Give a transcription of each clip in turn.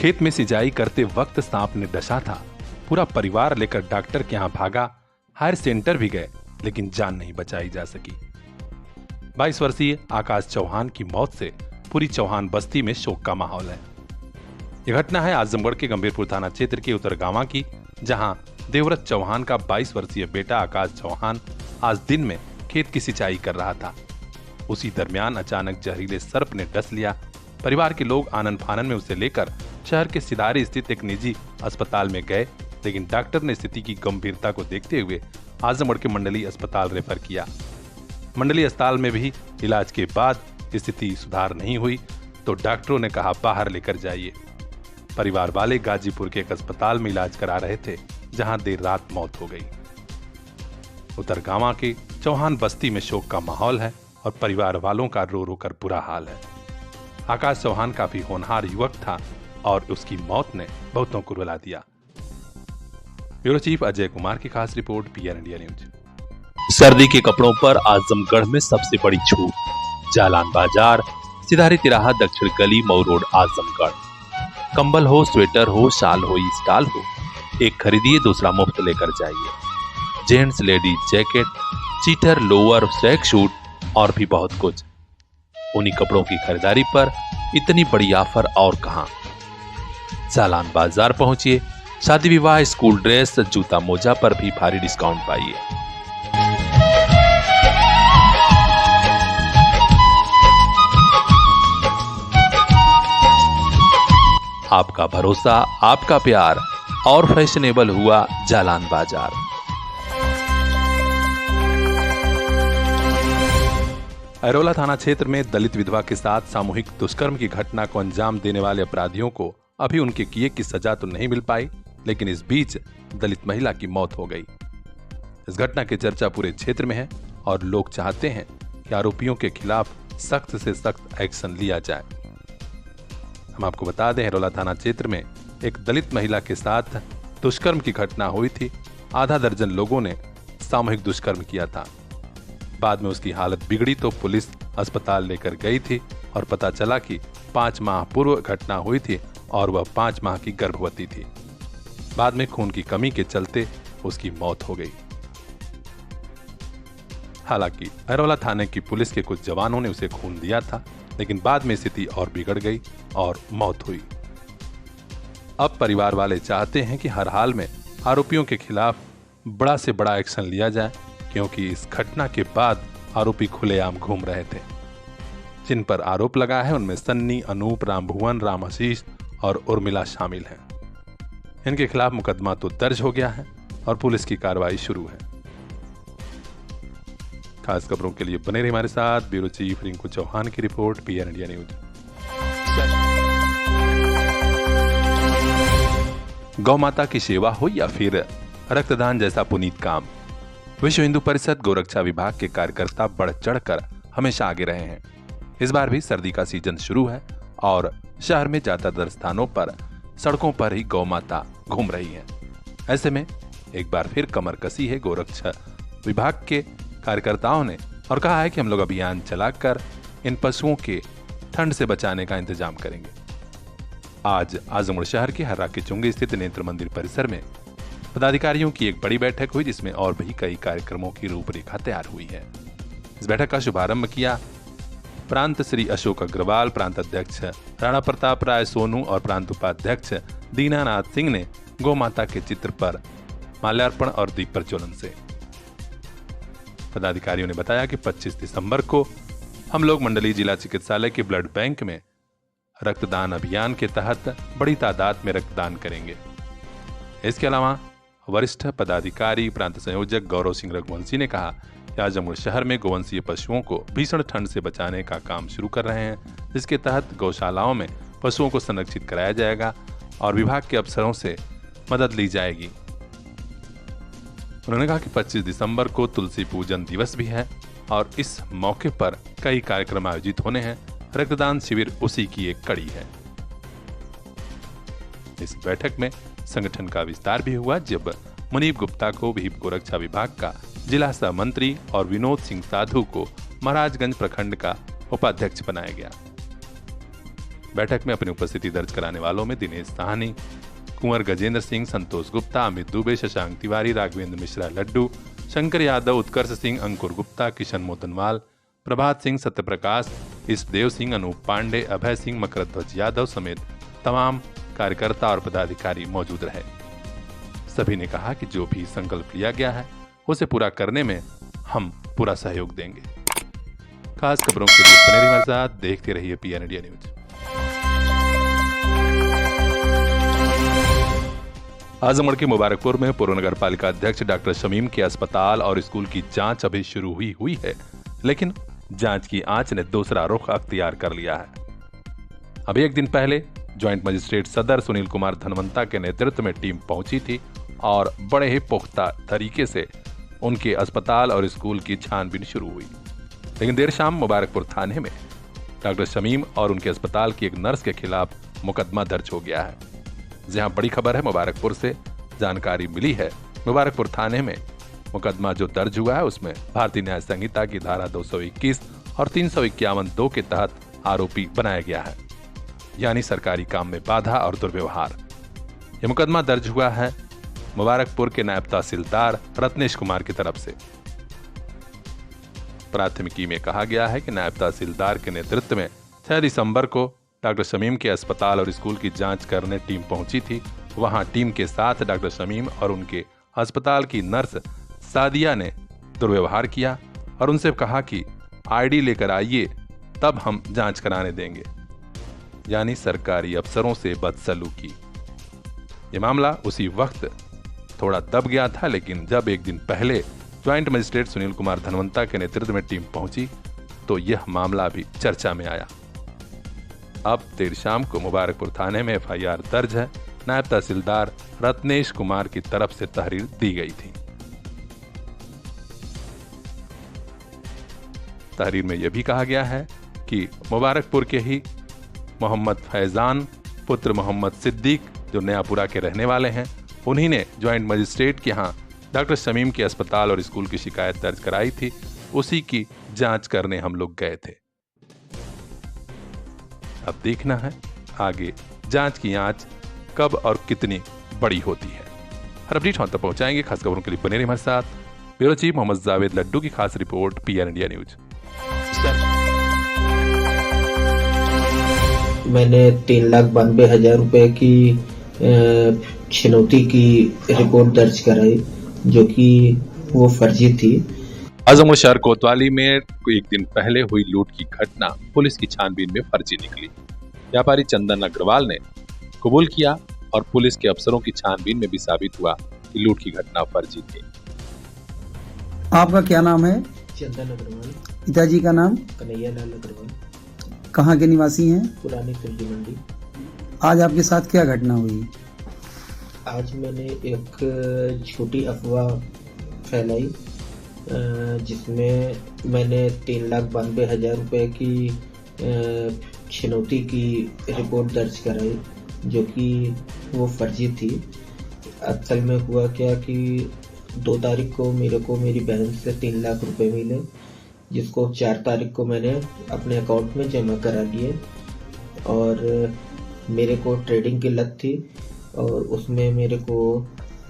खेत में सिंचाई करते वक्त सांप ने डसा था। पूरा परिवार लेकर डॉक्टर के यहाँ भागा, हायर सेंटर भी गए, लेकिन जान नहीं बचाई जा सकी। 22 वर्षीय आकाश चौहान की मौत से पूरी चौहान बस्ती में शोक का माहौल है। यह घटना है आजमगढ़ के गंभीरपुर थाना क्षेत्र के उतरगावा की, जहां देवव्रत चौहान का 22 वर्षीय बेटा आकाश चौहान आज दिन में खेत की सिंचाई कर रहा था। उसी दरमियान अचानक जहरीले सर्प ने डस लिया। परिवार के लोग आनन फानन में उसे लेकर शहर के सिधारी स्थित एक निजी अस्पताल में गए, लेकिन डॉक्टर ने स्थिति की गंभीरता को देखते हुए आजमगढ़ के मंडली अस्पताल रेफर किया। मंडली अस्पताल में भी इलाज के बाद स्थिति सुधार नहीं हुई तो डॉक्टरों ने कहा बाहर लेकर जाइए। परिवार वाले गाजीपुर के एक अस्पताल में इलाज करा रहे थे, जहां देर रात मौत हो गई। उतरगावा के चौहान बस्ती में शोक का माहौल है और परिवार वालों का रो रो कर बुरा हाल है। आकाश चौहान काफी होनहार युवक था और उसकी मौत ने बहुतों को रुला दिया। ब्यूरो चीफ अजय कुमार की खास रिपोर्ट, पीआर इंडिया न्यूज। सर्दी के कपड़ों पर आजमगढ़ में सबसे बड़ी छूट। जालान बाजार, सिधारी तिराहा, दक्षिण गली, मऊ रोड, आजमगढ़। कंबल हो, स्वेटर हो, शाल हो, स्टाल हो, एक खरीदिए दूसरा मुफ्त लेकर जाइए। जेंट्स लेडीज जैकेट, चीटर, लोअर, स्ट्रैक सूट और भी बहुत कुछ। उन्हीं कपड़ों की खरीदारी पर इतनी बड़ी ऑफर और कहां। जालान बाजार पहुंचिए, शादी विवाह, स्कूल ड्रेस, जूता मोजा पर भी भारी डिस्काउंट पाइए। आपका भरोसा, आपका प्यार और फैशनेबल हुआ जालान बाजार। अरोला थाना क्षेत्र में दलित विधवा के साथ सामूहिक दुष्कर्म की घटना को अंजाम देने वाले अपराधियों को अभी उनके किए की सजा तो नहीं मिल पाई, लेकिन इस बीच दलित महिला की मौत हो गई। इस घटना की चर्चा पूरे क्षेत्र में है और लोग चाहते हैं कि आरोपियों के खिलाफ सख्त से सख्त एक्शन लिया जाए। हम आपको बता दें, अरोला थाना क्षेत्र में एक दलित महिला के साथ दुष्कर्म की घटना हुई थी। आधा दर्जन लोगों ने सामूहिक दुष्कर्म किया था। बाद में उसकी हालत बिगड़ी तो पुलिस अस्पताल लेकर गई थी और पता चला कि 5 माह पूर्व घटना हुई थी और वह 5 माह की गर्भवती थी। बाद में खून की कमी के चलते उसकी मौत हो गई। हालांकि अरोला थाने की पुलिस के कुछ जवानों ने उसे खून दिया था, लेकिन बाद में स्थिति और बिगड़ गई और मौत हुई। अब परिवार वाले चाहते हैं कि हर हाल में आरोपियों के खिलाफ बड़ा से बड़ा एक्शन लिया जाए, क्योंकि इस घटना के बाद आरोपी खुलेआम घूम रहे थे। जिन पर आरोप लगा है उनमें सन्नी, अनूप, रामभुवन, राम आशीष और उर्मिला शामिल हैं। इनके खिलाफ मुकदमा तो दर्ज हो गया है और पुलिस की कार्रवाई शुरू है। खास खबरों के लिए बने रहिए हमारे साथ। ब्यूरो चीफ रिंकू चौहान की रिपोर्ट, पीआर इंडिया न्यूज। गौ माता की सेवा हो या फिर रक्तदान जैसा पुनीत काम, विश्व हिंदू परिषद गोरक्षा विभाग के कार्यकर्ता बढ़ चढ़कर हमेशा आगे रहे हैं। इस बार भी सर्दी का सीजन शुरू है और शहर में ज्यादातर स्थानों पर सड़कों पर ही गौ माता घूम रही है। ऐसे में एक बार फिर कमर कसी है गोरक्षा विभाग के कार्यकर्ताओं ने और कहा है कि हम लोग अभियान चलाकर इन पशुओं के ठंड से बचाने का इंतजाम करेंगे। आज आजमगढ़ शहर के हर्रा के चुंगी स्थित नेत्र मंदिर परिसर में पदाधिकारियों की एक बड़ी बैठक हुई, जिसमें और भी कई कार्यक्रमों की रूपरेखा तैयार हुई है। इस बैठक का शुभारंभ किया प्रांत श्री अशोक अग्रवाल, प्रांत अध्यक्ष राणा प्रताप राय सोनू और प्रांत उपाध्यक्ष दीनानाथ सिंह ने गौ माता के चित्र पर माल्यार्पण और दीप प्रज्वलन से। पदाधिकारियों ने बताया कि 25 दिसंबर को हम लोग मंडली जिला चिकित्सालय के ब्लड बैंक में रक्तदान अभियान के तहत बड़ी तादाद में रक्तदान करेंगे। इसके अलावा वरिष्ठ पदाधिकारी प्रांत संयोजक गौरव सिंह रघुवंशी ने कहा कि आजमगढ़ शहर में गोवंशीय पशुओं को भीषण ठंड से बचाने का काम शुरू कर रहे हैं, जिसके तहत गौशालाओं में पशुओं को संरक्षित कराया जाएगा और विभाग के अफसरों से मदद ली जाएगी। उन्होंने कहा कि 25 दिसंबर को तुलसी पूजन दिवस भी है और इस मौके पर कई कार्यक्रम आयोजित होने हैं। रक्तदान शिविर उसी की एक कड़ी है। इस बैठक में संगठन का विस्तार भी हुआ, जब मुनीब गुप्ता को विहिप गोरक्षा विभाग का जिला सह मंत्री और विनोद सिंह साधु को महाराजगंज प्रखंड का उपाध्यक्ष बनाया गया। बैठक में अपनी उपस्थिति दर्ज कराने वालों में दिनेश साहनी, कुंवर गजेंद्र सिंह, संतोष गुप्ता, अमित दुबे, शशांक तिवारी, राघवेंद्र मिश्रा लड्डू, शंकर यादव, उत्कर्ष सिंह, अंकुर गुप्ता, किशन मोतनवाल, प्रभात सिंह, सत्यप्रकाश, इष्टदेव सिंह, अनूप पांडे, अभय सिंह, मकरध्वज यादव समेत तमाम कार्यकर्ता और पदाधिकारी मौजूद रहे। सभी ने कहा कि जो भी संकल्प लिया गया है उसे पूरा करने में हम पूरा सहयोग देंगे। खास खबरों के लिए बने रहिए हमारे साथ, देखते रहिए पीएन इंडिया न्यूज। आजमगढ़ के मुबारकपुर में पूर्व नगर पालिका अध्यक्ष डॉक्टर शमीम के अस्पताल और स्कूल की जांच अभी शुरू हुई है, लेकिन जांच की आंच ने दूसरा रुख अख्तियार कर लिया है। अभी एक दिन पहले ज्वाइंट मजिस्ट्रेट सदर सुनील कुमार धनवंता के नेतृत्व में टीम पहुंची थी और बड़े ही पुख्ता तरीके से उनके अस्पताल और स्कूल की छानबीन शुरू हुई। लेकिन देर शाम मुबारकपुर थाने में डॉक्टर शमीम और उनके अस्पताल की एक नर्स के खिलाफ मुकदमा दर्ज हो गया है। जहां बड़ी खबर है, मुबारकपुर से जानकारी मिली है, मुबारकपुर थाने में मुकदमा जो दर्ज हुआ है उसमें भारतीय न्याय संहिता की धारा 221 और 351(2) के तहत आरोपी बनाया गया है, यानी सरकारी काम में बाधा और दुर्व्यवहार। यह मुकदमा दर्ज हुआ है मुबारकपुर के नायब तहसीलदार रत्नेश कुमार की तरफ से। प्राथमिकी में कहा गया है कि नायब तहसीलदार के नेतृत्व में 6 दिसंबर को डॉक्टर शमीम के अस्पताल और स्कूल की जांच करने टीम पहुंची थी। वहां टीम के साथ डॉक्टर शमीम और उनके अस्पताल की नर्स सादिया ने दुर्व्यवहार किया और उनसे कहा कि आईडी लेकर आइए तब हम जांच कराने देंगे, यानी सरकारी अफसरों से बदसलूकी। ये मामला उसी वक्त थोड़ा दब गया था, लेकिन जब एक दिन पहले ज्वाइंट मजिस्ट्रेट सुनील कुमार धनवंता के नेतृत्व में टीम पहुंची तो यह मामला भी चर्चा में आया। अब देर शाम को मुबारकपुर थाने में एफआईआर दर्ज है। नायब तहसीलदार रत्नेश कुमार की तरफ से तहरीर दी गई थी। तहरीर में यह भी कहा गया है कि मुबारकपुर के ही मोहम्मद फैजान पुत्र मोहम्मद सिद्दीक, जो नयापुरा के रहने वाले हैं, उन्हीं ने ज्वाइंट मजिस्ट्रेट के यहाँ डॉक्टर शमीम के अस्पताल और स्कूल की शिकायत दर्ज कराई थी। उसी की जांच करने हम लोग गए थे। अब देखना है आगे जांच की आंच कब और कितनी बड़ी होती है। हर अपडेट हम तक पहुंचाएंगे। खास खबरों के लिए बने रहिए हमारे साथ। ब्यूरो चीफ मोहम्मद जावेद लड्डू की खास रिपोर्ट, पीएन इंडिया न्यूज। मैंने 3,92,000 रुपए की छिनौती की रिपोर्ट दर्ज कराई, जो कि वो फर्जी थी। आजमगढ़ शहर कोतवाली में एक दिन पहले हुई लूट की घटना पुलिस की छानबीन में फर्जी निकली। व्यापारी चंदन अग्रवाल ने कबूल किया और पुलिस के अफसरों की छानबीन में भी साबित हुआ कि लूट की घटना फर्जी थी। आपका क्या नाम है? चंदन अग्रवाल। पिताजी का नाम? कन्हैया लाल अग्रवाल। कहाँ के निवासी हैं? पुरानी सब्जी मंडी। आज आपके साथ क्या घटना हुई? आज मैंने एक छोटी अफवाह फैलाई, जिसमें मैंने 3,92,000 रुपए की छिनौती की रिपोर्ट दर्ज कराई, जो कि वो फर्जी थी। असल में हुआ क्या कि 2 तारीख को मेरे को मेरी बहन से 3 लाख रुपए मिले, जिसको 4 तारीख को मैंने अपने अकाउंट में जमा करा दिए। और मेरे को ट्रेडिंग की लत थी और उसमें मेरे को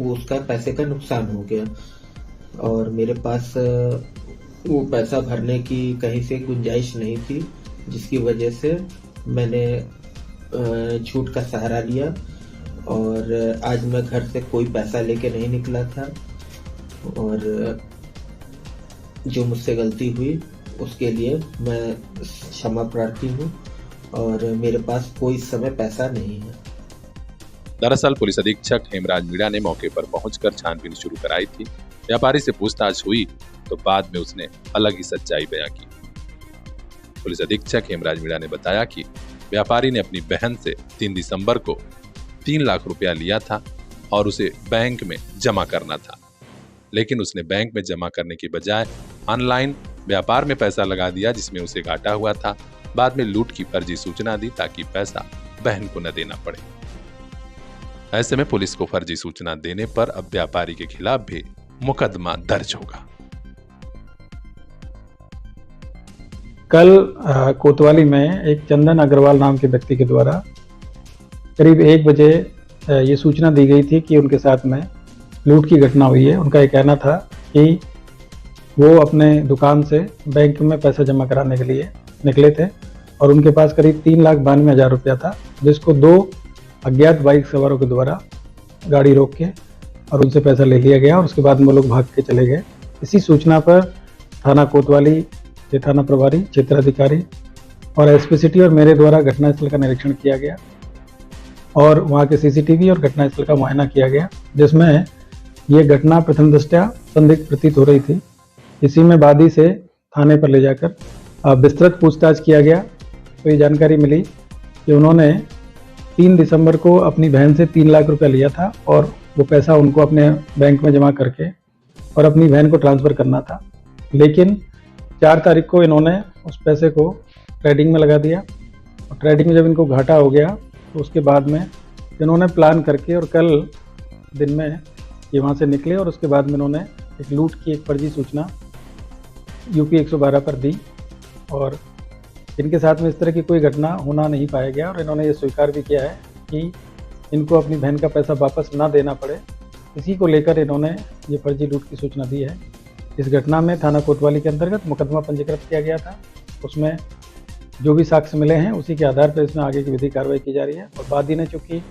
उसका पैसे का नुकसान हो गया और मेरे पास वो पैसा भरने की कहीं से गुंजाइश नहीं थी, जिसकी वजह से मैंने झूठ का सहारा लिया और आज मैं घर से कोई पैसा लेके नहीं निकला था। और जो मुझसे गलती हुई उसके लिए मैं क्षमा प्रार्थी हूँ और मेरे पास कोई इस समय पैसा नहीं है। दरअसल पुलिस अधीक्षक हेमराज मीणा ने मौके पर पहुंचकर छानबीन शुरू कराई थी। व्यापारी से पूछताछ हुई तो बाद में उसने अलग ही सच्चाई बयां की। पुलिस अधीक्षक हेमराज मीणा ने बताया कि व्यापारी ने अपनी बहन से 3 दिसंबर को 3 लाख रुपया लिया था और उसे बैंक में जमा करना था, लेकिन उसने बैंक में जमा करने की बजाय ऑनलाइन व्यापार में पैसा लगा दिया, जिसमें उसे घाटा हुआ था। बाद में लूट की फर्जी सूचना दी ताकि पैसा बहन को न देना पड़े। ऐसे में पुलिस को फर्जी सूचना देने पर अब व्यापारी के खिलाफ भी मुकदमा दर्ज होगा। कल कोतवाली में एक चंदन अग्रवाल नाम के व्यक्ति के द्वारा करीब 1 बजे ये सूचना दी गई थी कि उनके साथ में लूट की घटना हुई है। उनका ये कहना था कि वो अपने दुकान से बैंक में पैसा जमा कराने के लिए निकले थे और उनके पास करीब 3,92,000 रुपया था, जिसको 2 अज्ञात बाइक सवारों के द्वारा गाड़ी रोक के और उनसे पैसा ले लिया गया और उसके बाद में वो लोग भाग के चले गए। इसी सूचना पर थाना कोतवाली के थाना प्रभारी, क्षेत्राधिकारी और एसपी सिटी और मेरे द्वारा घटनास्थल का निरीक्षण किया गया और वहाँ के सीसीटीवी और घटनास्थल का मुआयना किया गया, जिसमें ये घटना प्रथम दृष्टया संदिग्ध प्रतीत हो रही थी। इसी में वादी से थाने पर ले जाकर विस्तृत पूछताछ किया गया तो ये जानकारी मिली कि उन्होंने 3 दिसंबर को अपनी बहन से 3 लाख रुपया लिया था और वो पैसा उनको अपने बैंक में जमा करके और अपनी बहन को ट्रांसफ़र करना था, लेकिन 4 तारीख को इन्होंने उस पैसे को ट्रेडिंग में लगा दिया और ट्रेडिंग में जब इनको घाटा हो गया तो उसके बाद में इन्होंने प्लान करके और कल दिन में ये वहाँ से निकले और उसके बाद में इन्होंने एक लूट की एक फर्जी सूचना यूपी 112 पर दी और इनके साथ में इस तरह की कोई घटना होना नहीं पाया गया और इन्होंने ये स्वीकार भी किया है कि इनको अपनी बहन का पैसा वापस ना देना पड़े, इसी को लेकर इन्होंने ये फर्जी लूट की सूचना दी है। इस घटना में थाना कोतवाली के अंतर्गत मुकदमा पंजीकृत किया गया था। उसमें जो भी साक्ष्य मिले हैं उसी के आधार पर इसमें आगे की विधिक कार्रवाई की जा रही है और वादी ने चूँकि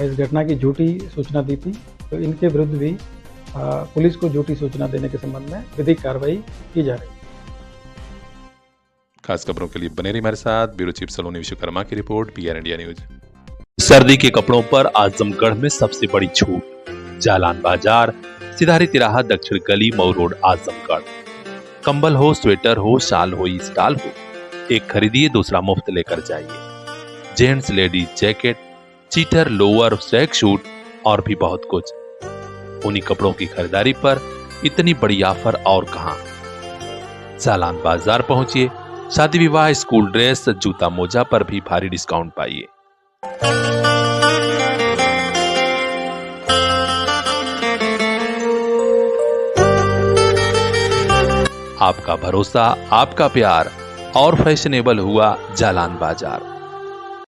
इस घटना की झूठी सूचना दी थी तो इनके विरुद्ध भी पुलिस को झूठी सूचना देने के संबंध में विधिक कार्रवाई की जा रही है। खास खबरों के लिए बने रहिए हमारे साथ। ब्यूरो चीफ सलोनी विश्वकर्मा की रिपोर्ट, पीआर इंडिया न्यूज। सर्दी के कपड़ों पर आजमगढ़ में सबसे बड़ी छूट। जालान बाजार, सिधारी तिराहा, दक्षिण गली, मऊ रोड, आजमगढ़। कंबल हो, स्वेटर हो, शाल हो, स्टाल हो, एक खरीदिए दूसरा मुफ्त लेकर जाइए। जेंट्स लेडीज जैकेट, चीटर, लोअर, स्वेग शूट और भी बहुत कुछ। उन्हीं कपड़ों की खरीदारी पर इतनी बड़ी ऑफर और कहां। जालान बाजार पहुंचिए, शादी विवाह, स्कूल ड्रेस, जूता मोजा पर भी भारी डिस्काउंट पाइए। आपका भरोसा, आपका प्यार और फैशनेबल हुआ जालान बाजार।